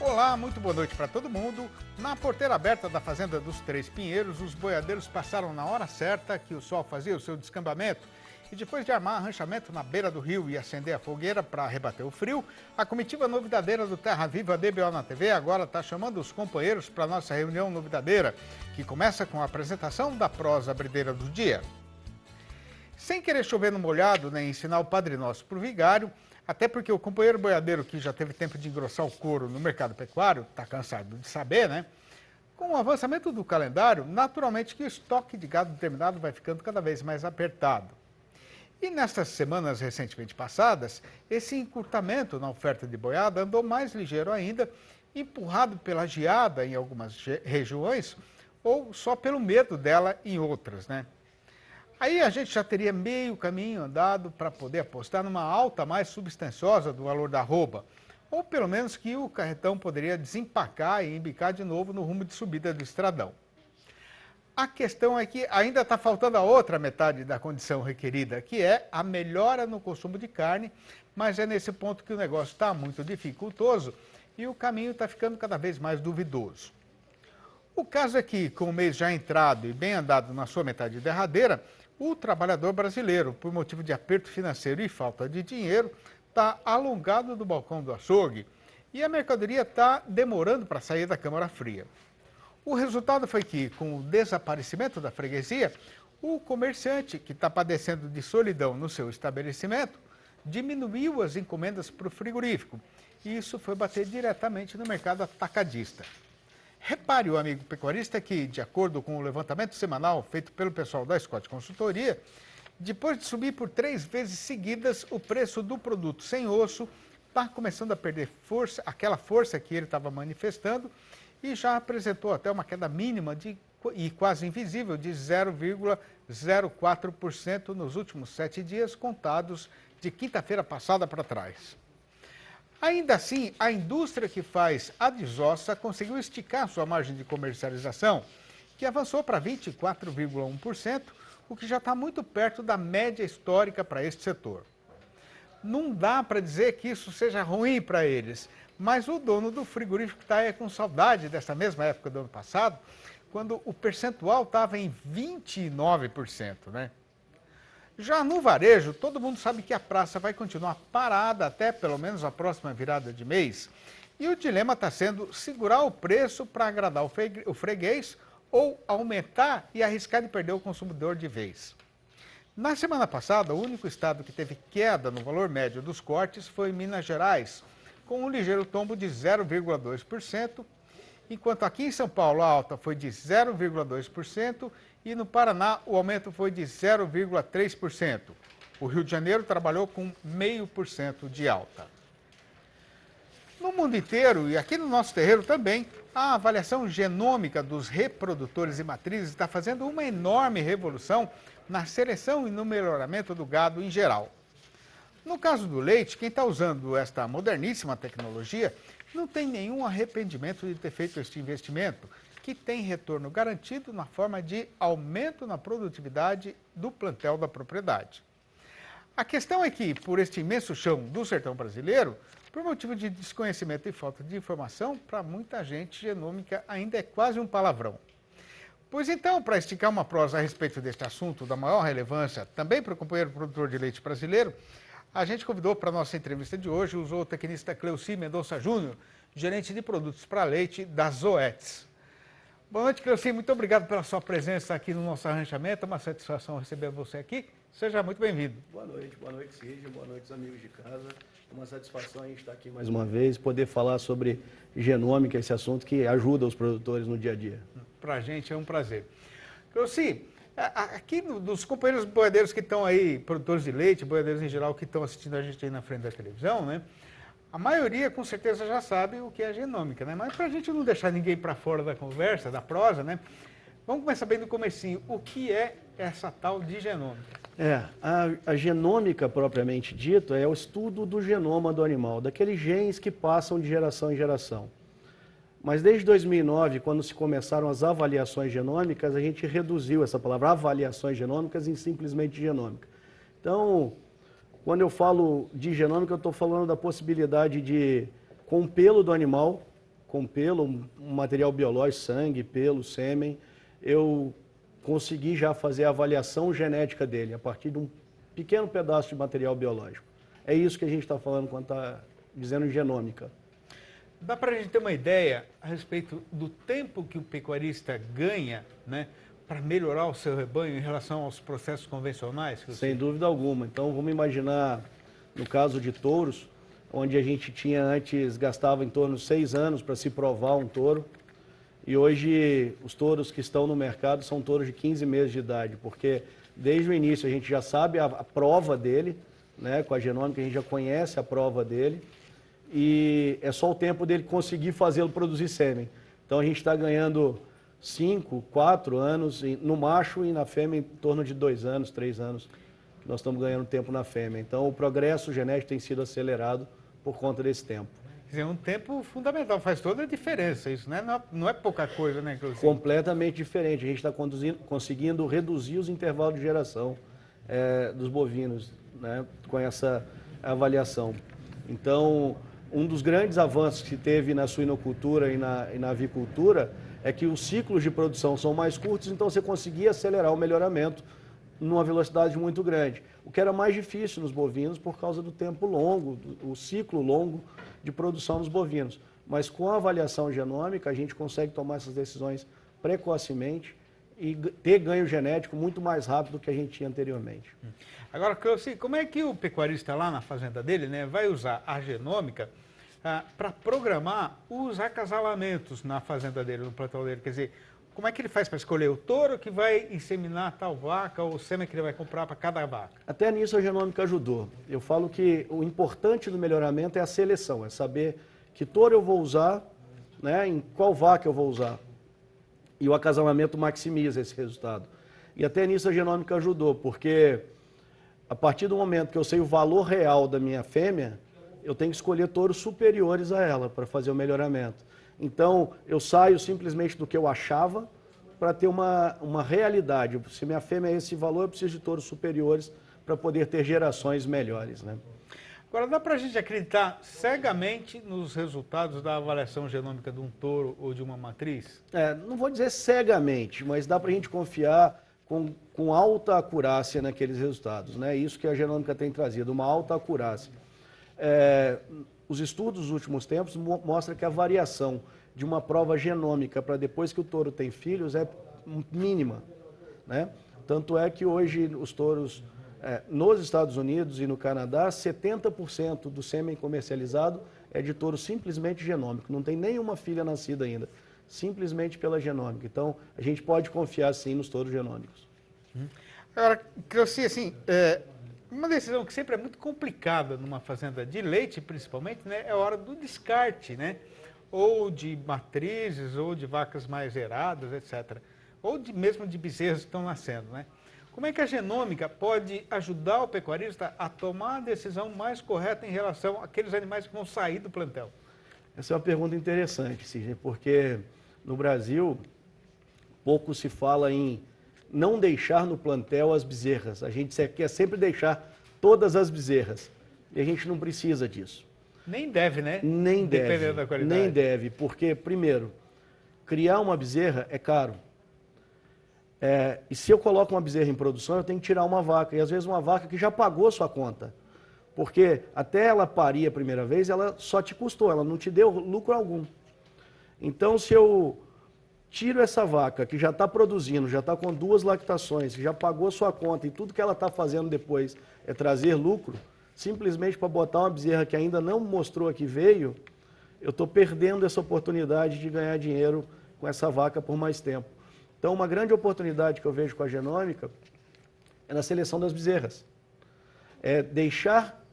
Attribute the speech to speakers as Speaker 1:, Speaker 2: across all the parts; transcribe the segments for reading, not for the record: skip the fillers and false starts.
Speaker 1: Olá, muito boa noite para todo mundo. Na porteira aberta da Fazenda dos Três Pinheiros, os boiadeiros passaram na hora certa que o sol fazia o seu descambamento. E depois de armar arranchamento na beira do rio e acender a fogueira para rebater o frio, a comitiva novidadeira do Terra Viva DBO na TV agora está chamando os companheiros para a nossa reunião novidadeira, que começa com a apresentação da prosa brideira do dia. Sem querer chover no molhado nem ensinar o Padre Nosso para o vigário, até porque o companheiro boiadeiro que já teve tempo de engrossar o couro no mercado pecuário, está cansado de saber, né? Com o avançamento do calendário, naturalmente que o estoque de gado determinado vai ficando cada vez mais apertado. E nestas semanas recentemente passadas, esse encurtamento na oferta de boiada andou mais ligeiro ainda, empurrado pela geada em algumas regiões ou só pelo medo dela em outras, né? Aí a gente já teria meio caminho andado para poder apostar numa alta mais substanciosa do valor da arroba, ou pelo menos que o carretão poderia desempacar e embicar de novo no rumo de subida do estradão. A questão é que ainda está faltando a outra metade da condição requerida, que é a melhora no consumo de carne, mas é nesse ponto que o negócio está muito dificultoso e o caminho está ficando cada vez mais duvidoso. O caso é que, com o mês já entrado e bem andado na sua metade derradeira, o trabalhador brasileiro, por motivo de aperto financeiro e falta de dinheiro, está alongado do balcão do açougue e a mercadoria está demorando para sair da câmara fria. O resultado foi que, com o desaparecimento da freguesia, o comerciante, que está padecendo de solidão no seu estabelecimento, diminuiu as encomendas para o frigorífico e isso foi bater diretamente no mercado atacadista. Repare, o amigo pecuarista, que, de acordo com o levantamento semanal feito pelo pessoal da Scott Consultoria, depois de subir por 3 vezes seguidas, o preço do produto sem osso está começando a perder força, aquela força que ele estava manifestando, e já apresentou até uma queda mínima e quase invisível de 0,04% nos últimos 7 dias, contados de quinta-feira passada para trás. Ainda assim, a indústria que faz a desossa conseguiu esticar sua margem de comercialização, que avançou para 24,1%, o que já está muito perto da média histórica para este setor. Não dá para dizer que isso seja ruim para eles, mas o dono do frigorífico está com saudade dessa mesma época do ano passado, quando o percentual estava em 29%, né? Já no varejo, todo mundo sabe que a praça vai continuar parada até pelo menos a próxima virada de mês. E o dilema está sendo segurar o preço para agradar o freguês ou aumentar e arriscar de perder o consumidor de vez. Na semana passada, o único estado que teve queda no valor médio dos cortes foi Minas Gerais, com um ligeiro tombo de 0,2%, enquanto aqui em São Paulo a alta foi de 0,2%, e no Paraná o aumento foi de 0,3%. O Rio de Janeiro trabalhou com 0,5% de alta. No mundo inteiro, e aqui no nosso terreiro também, a avaliação genômica dos reprodutores e matrizes está fazendo uma enorme revolução na seleção e no melhoramento do gado em geral. No caso do leite, quem está usando esta moderníssima tecnologia não tem nenhum arrependimento de ter feito este investimento, que tem retorno garantido na forma de aumento na produtividade do plantel da propriedade. A questão é que, por este imenso chão do sertão brasileiro, por motivo de desconhecimento e falta de informação, para muita gente, genômica ainda é quase um palavrão. Pois então, para esticar uma prosa a respeito deste assunto da maior relevância, também para o companheiro produtor de leite brasileiro, a gente convidou para a nossa entrevista de hoje o zootecnista Cleuci Mendonça Júnior, gerente de produtos para leite da Zoetis. Boa noite, Cleuci. Muito obrigado pela sua presença aqui no nosso arranchamento. É uma satisfação receber você aqui. Seja muito bem-vindo.
Speaker 2: Boa noite, Cid. Boa noite, amigos de casa. É uma satisfação a gente estar aqui mais uma vez, poder falar sobre genômica, esse assunto que ajuda os produtores no dia a dia.
Speaker 1: Para a gente é um prazer. Cleuci, aqui dos companheiros boiadeiros que estão aí, produtores de leite, boiadeiros em geral, que estão assistindo a gente aí na frente da televisão, né? A maioria, com certeza, já sabe o que é genômica, né? Mas para a gente não deixar ninguém para fora da conversa, da prosa, né? Vamos começar bem do comecinho. O que é essa tal de genômica?
Speaker 2: A genômica, propriamente dita, é o estudo do genoma do animal, daqueles genes que passam de geração em geração. Mas desde 2009, quando se começaram as avaliações genômicas, a gente reduziu essa palavra, avaliações genômicas, em simplesmente genômica. Então, quando eu falo de genômica, eu estou falando da possibilidade de, com o pelo do animal, com pelo, um material biológico, sangue, pelo, sêmen, eu consegui já fazer a avaliação genética dele, a partir de um pequeno pedaço de material biológico. É isso que a gente está falando quando está dizendo genômica.
Speaker 1: Dá para a gente ter uma ideia a respeito do tempo que o pecuarista ganha, né, para melhorar o seu rebanho em relação aos processos convencionais?
Speaker 2: Sem dúvida alguma. Então, vamos imaginar, no caso de touros, onde a gente tinha antes, gastava em torno de 6 anos para se provar um touro, e hoje os touros que estão no mercado são touros de 15 meses de idade, porque desde o início a gente já sabe a prova dele, né, com a genômica a gente já conhece a prova dele, e é só o tempo dele conseguir fazê-lo produzir sêmen. Então a gente está ganhando 5, 4 anos no macho e na fêmea em torno de 2 anos, 3 anos, que nós estamos ganhando tempo na fêmea. Então o progresso genético tem sido acelerado por conta desse tempo.
Speaker 1: Quer dizer, é um tempo fundamental, faz toda a diferença isso, né? Não é pouca coisa, né, Cleucinho?
Speaker 2: Completamente diferente. A gente está conseguindo reduzir os intervalos de geração dos bovinos, né, com essa avaliação. Então, um dos grandes avanços que se teve na suinocultura e na avicultura é que os ciclos de produção são mais curtos, então você conseguia acelerar o melhoramento numa velocidade muito grande. O que era mais difícil nos bovinos por causa do tempo longo, o ciclo longo de produção nos bovinos. Mas com a avaliação genômica, a gente consegue tomar essas decisões precocemente e ter ganho genético muito mais rápido do que a gente tinha anteriormente.
Speaker 1: Agora, Cleucinho, como é que o pecuarista lá na fazenda dele, né, vai usar a genômica para programar os acasalamentos na fazenda dele, no plantão dele? Quer dizer, como é que ele faz para escolher o touro que vai inseminar tal vaca ou o sêmen que ele vai comprar para cada vaca?
Speaker 2: Até nisso a genômica ajudou. Eu falo que o importante do melhoramento é a seleção, é saber que touro eu vou usar, né, em qual vaca eu vou usar. E o acasalamento maximiza esse resultado. E até nisso a genômica ajudou, porque a partir do momento que eu sei o valor real da minha fêmea, eu tenho que escolher touros superiores a ela para fazer o melhoramento. Então, eu saio simplesmente do que eu achava para ter uma realidade. Se minha fêmea é esse valor, eu preciso de touros superiores para poder ter gerações melhores, né?
Speaker 1: Agora, dá para a gente acreditar cegamente nos resultados da avaliação genômica de um touro ou de uma matriz?
Speaker 2: Não vou dizer cegamente, mas dá para a gente confiar com alta acurácia naqueles resultados, né? Isso que a genômica tem trazido, uma alta acurácia. Os estudos dos últimos tempos mostram que a variação de uma prova genômica para depois que o touro tem filhos é mínima, né? Tanto é que hoje os touros nos Estados Unidos e no Canadá, 70% do sêmen comercializado é de touro simplesmente genômico, não tem nenhuma filha nascida ainda, simplesmente pela genômica. Então, a gente pode confiar sim nos touros genômicos.
Speaker 1: Agora, Cleucinho, assim, uma decisão que sempre é muito complicada numa fazenda de leite, principalmente, né, é a hora do descarte, né? Ou de matrizes, ou de vacas mais geradas, etc. Ou mesmo de bezerros que estão nascendo, né? Como é que a genômica pode ajudar o pecuarista a tomar a decisão mais correta em relação àqueles animais que vão sair do plantel?
Speaker 2: Essa é uma pergunta interessante, Sidney, porque no Brasil pouco se fala em não deixar no plantel as bezerras. A gente quer sempre deixar todas as bezerras. E a gente não precisa disso.
Speaker 1: Nem deve, né?
Speaker 2: Nem deve.
Speaker 1: Dependendo da qualidade.
Speaker 2: Nem deve, porque, primeiro, criar uma bezerra é caro. E se eu coloco uma bezerra em produção, eu tenho que tirar uma vaca. E às vezes uma vaca que já pagou sua conta. Porque até ela parir a primeira vez, ela só te custou, ela não te deu lucro algum. Então, se eu tiro essa vaca que já está produzindo, já está com 2 lactações, já pagou sua conta e tudo que ela está fazendo depois é trazer lucro, simplesmente para botar uma bezerra que ainda não mostrou que veio, eu estou perdendo essa oportunidade de ganhar dinheiro com essa vaca por mais tempo. Então, uma grande oportunidade que eu vejo com a genômica é na seleção das bezerras. É deixar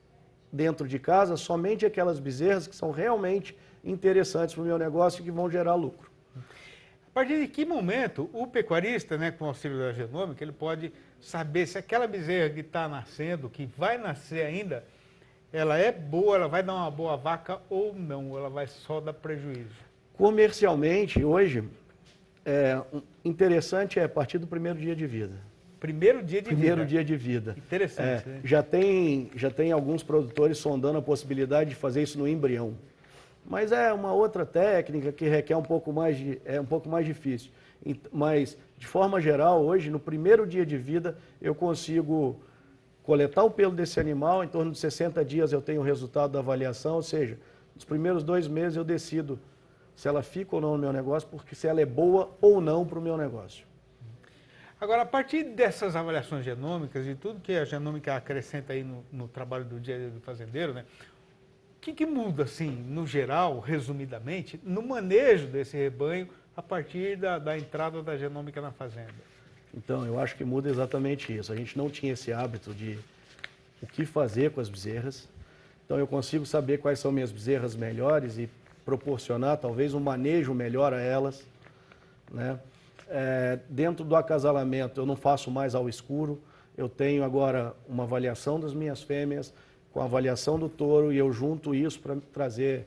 Speaker 2: dentro de casa somente aquelas bezerras que são realmente interessantes para o meu negócio e que vão gerar lucro.
Speaker 1: A partir de que momento o pecuarista, né, com o auxílio da genômica, ele pode saber se aquela bezerra que está nascendo, que vai nascer ainda, ela é boa, ela vai dar uma boa vaca ou não, ela vai só dar prejuízo?
Speaker 2: Comercialmente, hoje, interessante é a partir do primeiro dia de vida.
Speaker 1: Primeiro dia de vida?
Speaker 2: Primeiro dia de vida.
Speaker 1: Interessante, né?
Speaker 2: Já tem alguns produtores sondando a possibilidade de fazer isso no embrião. Mas é uma outra técnica que requer um pouco mais é um pouco mais difícil. Mas, de forma geral, hoje, no primeiro dia de vida, eu consigo coletar o pelo desse animal, em torno de 60 dias eu tenho o resultado da avaliação, ou seja, nos primeiros 2 meses eu decido se ela fica ou não no meu negócio, porque se ela é boa ou não para o meu negócio.
Speaker 1: Agora, a partir dessas avaliações genômicas e tudo que a genômica acrescenta aí no trabalho do dia a dia do fazendeiro, né? O que muda, assim, no geral, resumidamente, no manejo desse rebanho a partir da entrada da genômica na fazenda?
Speaker 2: Então, eu acho que muda exatamente isso. A gente não tinha esse hábito de o que fazer com as bezerras. Então, eu consigo saber quais são minhas bezerras melhores e proporcionar, talvez, um manejo melhor a elas, né? Dentro do acasalamento, eu não faço mais ao escuro. Eu tenho agora uma avaliação das minhas fêmeas com a avaliação do touro e eu junto isso para trazer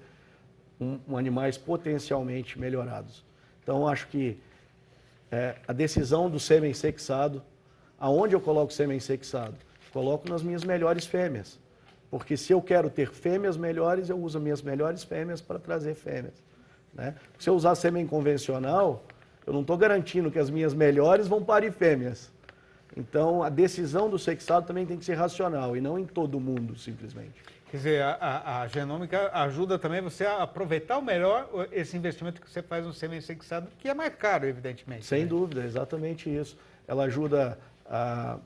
Speaker 2: animais potencialmente melhorados. Então, acho que a decisão do sêmen sexado, aonde eu coloco sêmen sexado? Coloco nas minhas melhores fêmeas. Porque se eu quero ter fêmeas melhores, eu uso minhas melhores fêmeas para trazer fêmeas, né? Se eu usar sêmen convencional, eu não estou garantindo que as minhas melhores vão parir fêmeas. Então, a decisão do sexado também tem que ser racional, e não em todo mundo, simplesmente.
Speaker 1: Quer dizer, a genômica ajuda também você a aproveitar o melhor esse investimento que você faz no sêmen sexado, que é mais caro, evidentemente.
Speaker 2: Sem dúvida, exatamente isso. Ela ajuda a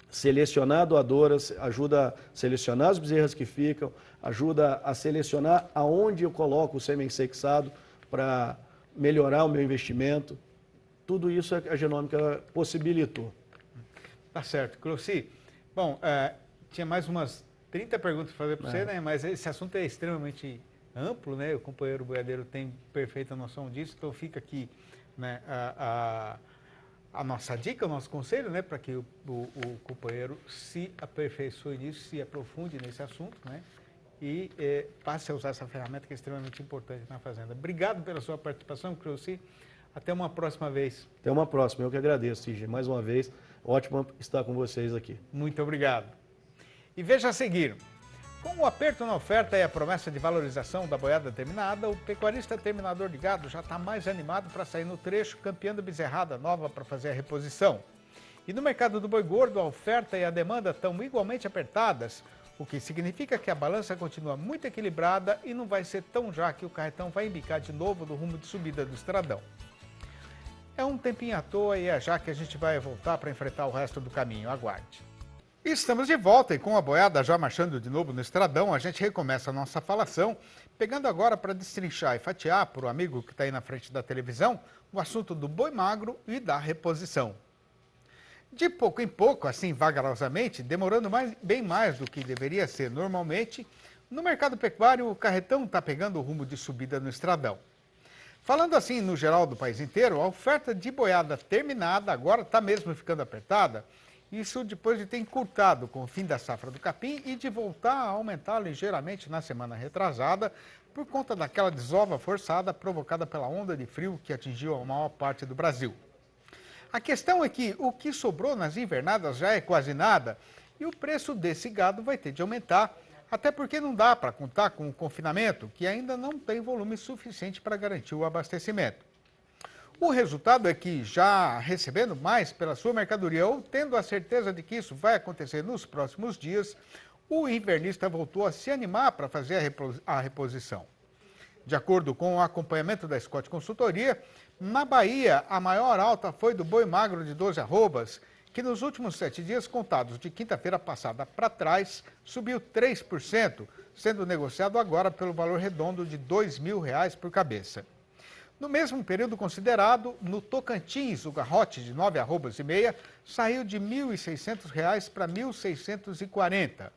Speaker 2: selecionar doadoras, ajuda a selecionar as bezerras que ficam, ajuda a selecionar aonde eu coloco o sêmen sexado para melhorar o meu investimento. Tudo isso a genômica possibilitou.
Speaker 1: Tá certo. Clossi, bom, tinha mais umas 30 perguntas para fazer para você, né? Mas esse assunto é extremamente amplo, né? O companheiro boiadeiro tem perfeita noção disso, então fica aqui, né, a nossa dica, o nosso conselho, né, para que o companheiro se aperfeiçoe nisso, se aprofunde nesse assunto, né? E passe a usar essa ferramenta que é extremamente importante na fazenda. Obrigado pela sua participação, Clossi. Até uma próxima vez.
Speaker 2: Até uma próxima. Eu que agradeço, Cid. Mais uma vez, ótimo estar com vocês aqui.
Speaker 1: Muito obrigado. E veja a seguir. Com o aperto na oferta e a promessa de valorização da boiada terminada, o pecuarista terminador de gado já está mais animado para sair no trecho, campeando bezerrada nova para fazer a reposição. E no mercado do boi gordo, a oferta e a demanda estão igualmente apertadas, o que significa que a balança continua muito equilibrada e não vai ser tão já que o carretão vai embicar de novo no rumo de subida do estradão. É um tempinho à toa e é já que a gente vai voltar para enfrentar o resto do caminho. Aguarde. Estamos de volta e com a boiada já marchando de novo no estradão, a gente recomeça a nossa falação, pegando agora para destrinchar e fatiar para o amigo que está aí na frente da televisão, o assunto do boi magro e da reposição. De pouco em pouco, assim vagarosamente, demorando bem mais do que deveria ser normalmente, no mercado pecuário o carretão está pegando o rumo de subida no estradão. Falando assim no geral do país inteiro, a oferta de boiada terminada agora está mesmo ficando apertada, isso depois de ter encurtado com o fim da safra do capim e de voltar a aumentar ligeiramente na semana retrasada por conta daquela desova forçada provocada pela onda de frio que atingiu a maior parte do Brasil. A questão é que o que sobrou nas invernadas já é quase nada e o preço desse gado vai ter de aumentar, até porque não dá para contar com o confinamento, que ainda não tem volume suficiente para garantir o abastecimento. O resultado é que, já recebendo mais pela sua mercadoria ou tendo a certeza de que isso vai acontecer nos próximos dias, o invernista voltou a se animar para fazer a reposição. De acordo com o acompanhamento da Scott Consultoria, na Bahia a maior alta foi do boi magro de 12 arrobas, que nos últimos 7 dias contados de quinta-feira passada para trás subiu 3%, sendo negociado agora pelo valor redondo de R$ 2.000 por cabeça. No mesmo período considerado, no Tocantins, o garrote de 9 arrobas e meia saiu de R$ 1.600 para R$ 1.640.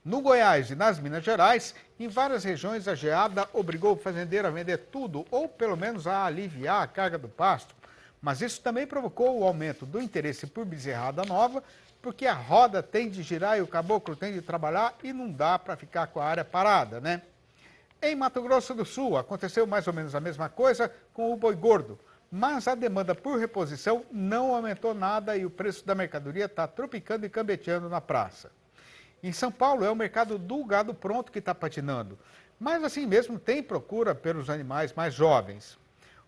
Speaker 1: No Goiás e nas Minas Gerais, em várias regiões a geada obrigou o fazendeiro a vender tudo ou pelo menos a aliviar a carga do pasto. Mas isso também provocou o aumento do interesse por bezerrada nova, porque a roda tem de girar e o caboclo tem de trabalhar e não dá para ficar com a área parada, né? Em Mato Grosso do Sul, aconteceu mais ou menos a mesma coisa com o boi gordo, mas a demanda por reposição não aumentou nada e o preço da mercadoria está tropicando e cambeteando na praça. Em São Paulo, é o mercado do gado pronto que está patinando, Mas assim mesmo tem procura pelos animais mais jovens.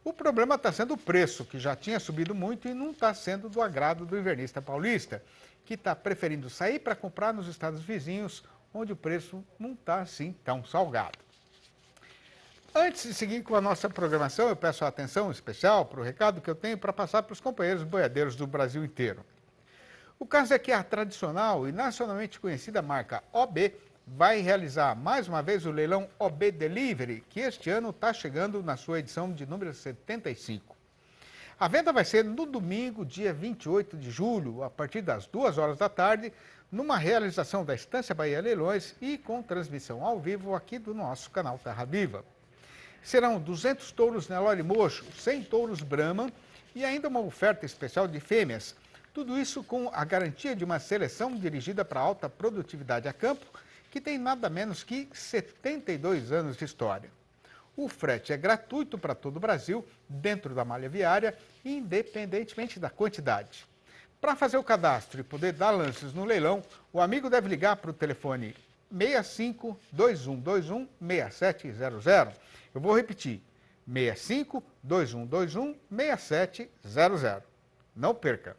Speaker 1: O problema está sendo o preço, que já tinha subido muito e não está sendo do agrado do invernista paulista, que está preferindo sair para comprar nos estados vizinhos, onde o preço não está assim tão salgado. Antes de seguir com a nossa programação, eu peço a atenção especial para o recado que eu tenho para passar para os companheiros boiadeiros do Brasil inteiro. O caso é que a tradicional e nacionalmente conhecida marca OB vai realizar mais uma vez o leilão OB Delivery, que este ano está chegando na sua edição de número 75. A venda vai ser no domingo, dia 28 de julho, a partir das 2 horas da tarde, numa realização da Estância Bahia Leilões e com transmissão ao vivo aqui do nosso canal Terra Viva. Serão 200 touros Nelore Mocho, 100 touros Brahman e ainda uma oferta especial de fêmeas. Tudo isso com a garantia de uma seleção dirigida para alta produtividade a campo, que tem nada menos que 72 anos de história. O frete é gratuito para todo o Brasil, dentro da malha viária, independentemente da quantidade. Para fazer o cadastro e poder dar lances no leilão, o amigo deve ligar para o telefone 65 2121 6700. Eu vou repetir, 65 2121 6700. Não perca!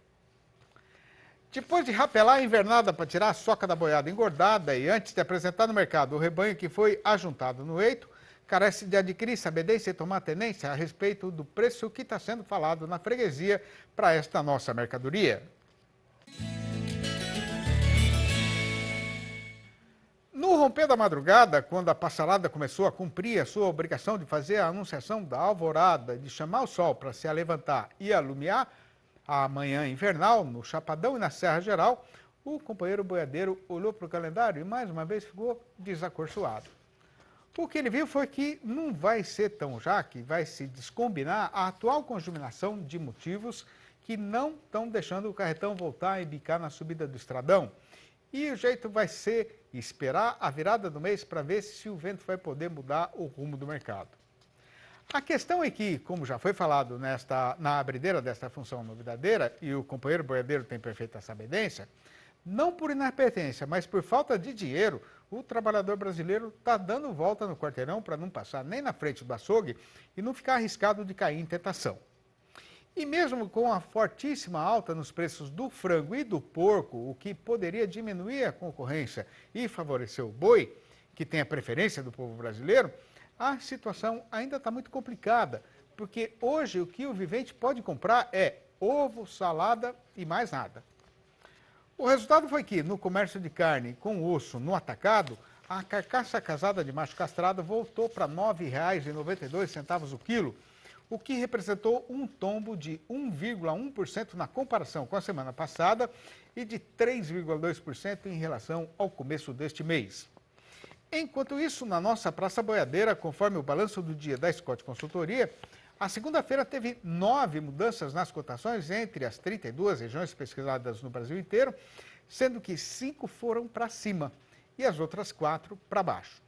Speaker 1: Depois de rapelar a invernada para tirar a soca da boiada engordada e antes de apresentar no mercado o rebanho que foi ajuntado no eito, carece de adquirir sabedência e tomar tenência a respeito do preço que está sendo falado na freguesia para esta nossa mercadoria. No romper da madrugada, quando a passarada começou a cumprir a sua obrigação de fazer a anunciação da alvorada, de chamar o sol para se alevantar e alumiar a manhã invernal, no Chapadão e na Serra Geral, o companheiro boiadeiro olhou para o calendário e mais uma vez ficou desacorçoado. O que ele viu foi que não vai ser tão já que vai se descombinar a atual conjugação de motivos que não estão deixando o carretão voltar a embicar na subida do estradão. E o jeito vai ser esperar a virada do mês para ver se o vento vai poder mudar o rumo do mercado. A questão é que, como já foi falado na abrideira desta função novidadeira, e o companheiro boiadeiro tem perfeita sabedência, não por inapetência, mas por falta de dinheiro, o trabalhador brasileiro está dando volta no quarteirão para não passar nem na frente do açougue e não ficar arriscado de cair em tentação. E mesmo com a fortíssima alta nos preços do frango e do porco, o que poderia diminuir a concorrência e favorecer o boi, que tem a preferência do povo brasileiro, a situação ainda está muito complicada, porque hoje o que o vivente pode comprar é ovo, salada e mais nada. O resultado foi que, no comércio de carne com osso no atacado, a carcaça casada de macho castrado voltou para R$ 9,92 o quilo, o que representou um tombo de 1,1% na comparação com a semana passada e de 3,2% em relação ao começo deste mês. Enquanto isso, na nossa Praça Boiadeira, conforme o balanço do dia da Scott Consultoria, a segunda-feira teve 9 mudanças nas cotações entre as 32 regiões pesquisadas no Brasil inteiro, sendo que 5 foram para cima e as outras 4 para baixo.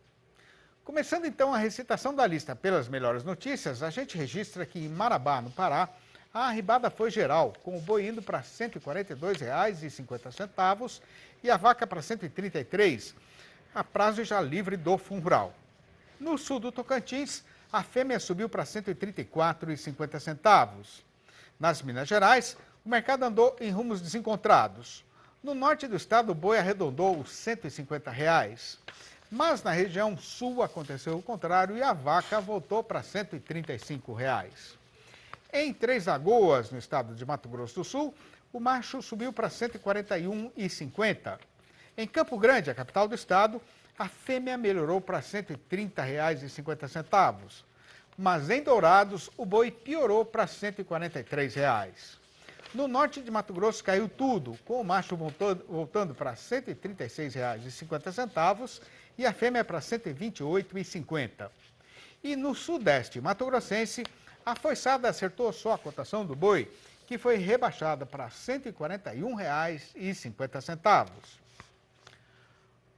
Speaker 1: Começando então a recitação da lista pelas melhores notícias, a gente registra que em Marabá, no Pará, a arribada foi geral, com o boi indo para R$ 142,50 e a vaca para R$ 133, a prazo já livre do fundo rural. No sul do Tocantins, a fêmea subiu para R$ 134,50. Nas Minas Gerais, o mercado andou em rumos desencontrados. No norte do estado, o boi arredondou os R$ 150. Mas na região sul aconteceu o contrário e a vaca voltou para R$ 135. Em Três Lagoas, no estado de Mato Grosso do Sul, o macho subiu para R$ 141,50. Em Campo Grande, a capital do estado, a fêmea melhorou para R$ 130,50. Mas em Dourados, o boi piorou para R$ 143. No norte de Mato Grosso caiu tudo, com o macho voltando para R$ 136,50 e a fêmea para R$ 128,50. E no sudeste mato-grossense, a foiçada acertou só a cotação do boi, que foi rebaixada para R$ 141,50.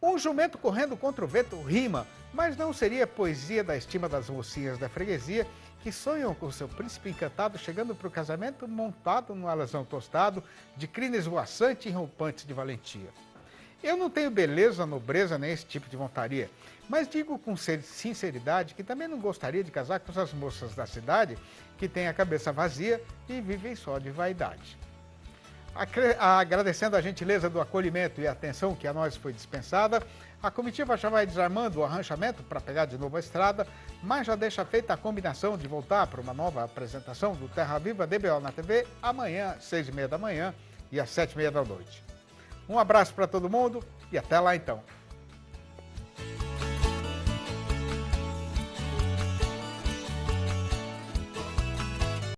Speaker 1: Um jumento correndo contra o vento rima, mas não seria poesia da estima das mocinhas da freguesia que sonham com seu príncipe encantado chegando para o casamento montado num alazão tostado de crines voaçante e rompantes de valentia. Eu não tenho beleza, nobreza nem esse tipo de montaria, mas digo com sinceridade que também não gostaria de casar com essas moças da cidade que têm a cabeça vazia e vivem só de vaidade. Agradecendo a gentileza do acolhimento e atenção que a nós foi dispensada, a comitiva já vai desarmando o arranchamento para pegar de novo a estrada, mas já deixa feita a combinação de voltar para uma nova apresentação do Terra Viva DBO na TV amanhã, às 6h30 da manhã e às 7h30 da noite. Um abraço para todo mundo e até lá então.